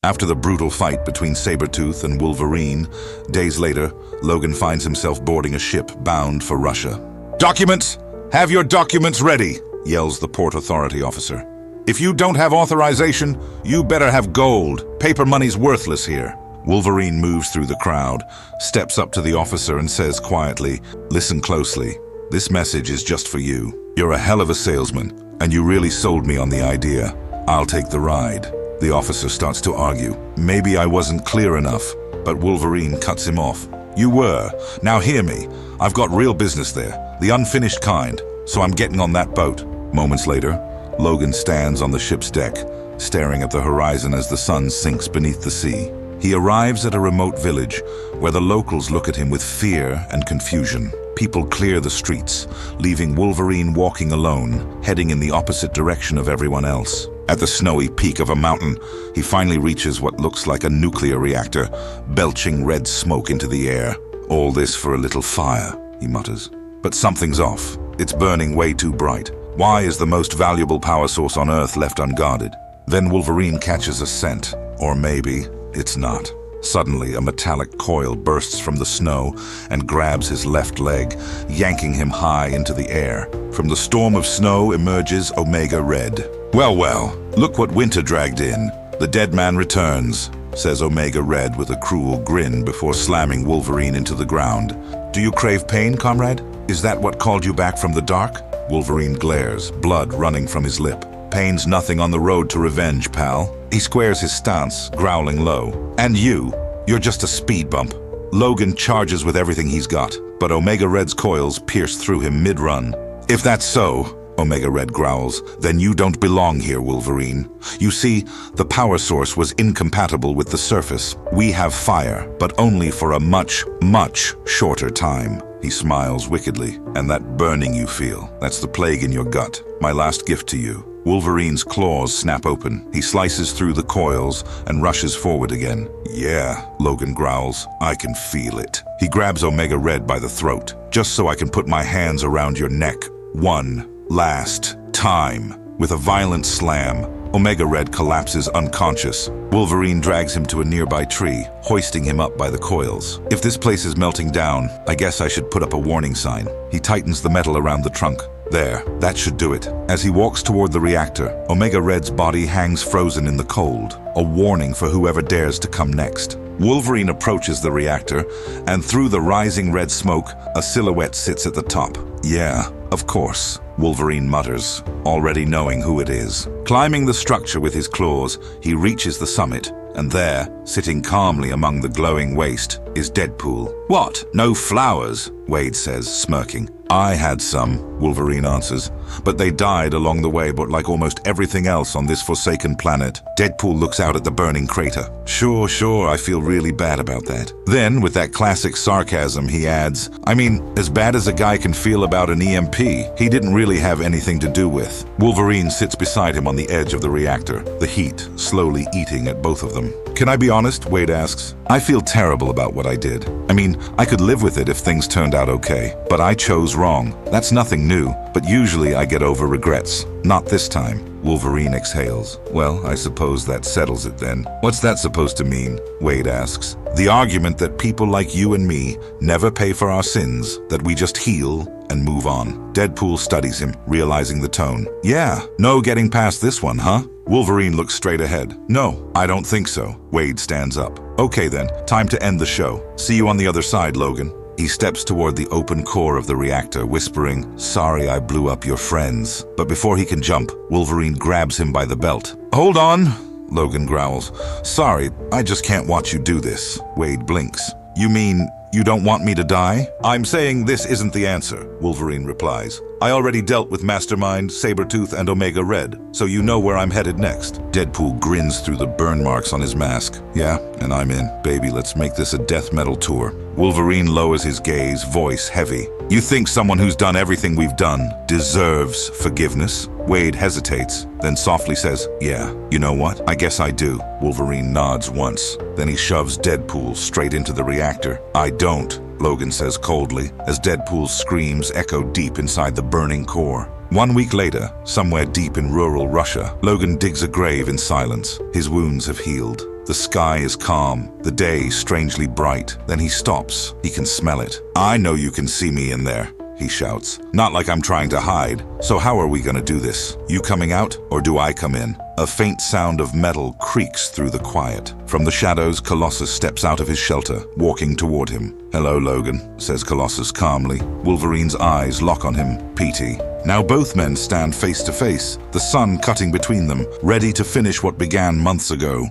After the brutal fight between Sabretooth and Wolverine, days later, Logan finds himself boarding a ship bound for Russia. "Documents! Have your documents ready!" yells the Port Authority officer. "If you don't have authorization, you better have gold. Paper money's worthless here." Wolverine moves through the crowd, steps up to the officer and says quietly, "Listen closely. This message is just for you. You're a hell of a salesman, and you really sold me on the idea. I'll take the ride." The officer starts to argue. "Maybe I wasn't clear enough," but Wolverine cuts him off. "You were. Now hear me. I've got real business there, the unfinished kind, so I'm getting on that boat." Moments later, Logan stands on the ship's deck, staring at the horizon as the sun sinks beneath the sea. He arrives at a remote village where the locals look at him with fear and confusion. People clear the streets, leaving Wolverine walking alone, heading in the opposite direction of everyone else. At the snowy peak of a mountain, he finally reaches what looks like a nuclear reactor, belching red smoke into the air. "All this for a little fire," he mutters. But something's off. It's burning way too bright. Why is the most valuable power source on Earth left unguarded? Then Wolverine catches a scent, or maybe it's not. Suddenly, a metallic coil bursts from the snow and grabs his left leg, yanking him high into the air. From the storm of snow emerges Omega Red. "Well, well, look what winter dragged in. The dead man returns," says Omega Red with a cruel grin before slamming Wolverine into the ground. "Do you crave pain, comrade? Is that what called you back from the dark?" Wolverine glares, blood running from his lip. "Pain's nothing on the road to revenge, pal." He squares his stance, growling low. "And you're just a speed bump." Logan charges with everything he's got, but Omega Red's coils pierce through him mid-run. "If that's so," Omega Red growls, "then you don't belong here, Wolverine. You see, the power source was incompatible with the surface. We have fire, but only for a much, much shorter time." He smiles wickedly. "And that burning you feel, that's the plague in your gut. My last gift to you." Wolverine's claws snap open. He slices through the coils and rushes forward again. "Yeah," Logan growls, "I can feel it." He grabs Omega Red by the throat. "Just so I can put my hands around your neck. One last time." With a violent slam, Omega Red collapses unconscious. Wolverine drags him to a nearby tree, hoisting him up by the coils. "If this place is melting down, I guess I should put up a warning sign." He tightens the metal around the trunk. "There, that should do it." As he walks toward the reactor, Omega Red's body hangs frozen in the cold, a warning for whoever dares to come next. Wolverine approaches the reactor, and through the rising red smoke, a silhouette sits at the top. "Yeah, of course," Wolverine mutters, already knowing who it is. Climbing the structure with his claws, he reaches the summit, and there, sitting calmly among the glowing waste, is Deadpool. "What? No flowers?" Wade says, smirking. "I had some," Wolverine answers, "but they died along the way, but like almost everything else on this forsaken planet." Deadpool looks out at the burning crater. Sure, I feel really bad about that." Then, with that classic sarcasm, he adds, "I mean, as bad as a guy can feel about an EMP, he didn't really have anything to do with." Wolverine sits beside him on the edge of the reactor, the heat slowly eating at both of them. "Can I be honest?" Wade asks. "I feel terrible about what I did. I mean, I could live with it if things turned out okay, but I chose wrong. That's nothing new, but usually I get over regrets. Not this time." Wolverine exhales. "Well, I suppose that settles it then." "What's that supposed to mean?" Wade asks. "The argument that people like you and me never pay for our sins, that we just heal and move on." Deadpool studies him, realizing the tone. "Yeah, no getting past this one, huh?" Wolverine looks straight ahead. "No, I don't think so." Wade stands up. "Okay then, time to end the show. See you on the other side, Logan." He steps toward the open core of the reactor, whispering, "Sorry I blew up your friends." But before he can jump, Wolverine grabs him by the belt. "Hold on," Logan growls. "Sorry, I just can't watch you do this." Wade blinks. "You mean you don't want me to die?" "I'm saying this isn't the answer," Wolverine replies. "I already dealt with Mastermind, Sabretooth, and Omega Red, so you know where I'm headed next." Deadpool grins through the burn marks on his mask. "Yeah, and I'm in. Baby, let's make this a death metal tour." Wolverine lowers his gaze, voice heavy. "You think someone who's done everything we've done deserves forgiveness?" Wade hesitates, then softly says, "Yeah, you know what? I guess I do." Wolverine nods once. Then he shoves Deadpool straight into the reactor. "I don't," Logan says coldly, as Deadpool's screams echo deep inside the burning core. 1 week later, somewhere deep in rural Russia, Logan digs a grave in silence. His wounds have healed. The sky is calm, the day strangely bright. Then he stops. He can smell it. "I know you can see me in there," he shouts. "Not like I'm trying to hide. So how are we gonna do this? You coming out, or do I come in?" A faint sound of metal creaks through the quiet. From the shadows, Colossus steps out of his shelter, walking toward him. "Hello, Logan," says Colossus calmly. Wolverine's eyes lock on him. "PT." Now both men stand face to face, the sun cutting between them, ready to finish what began months ago.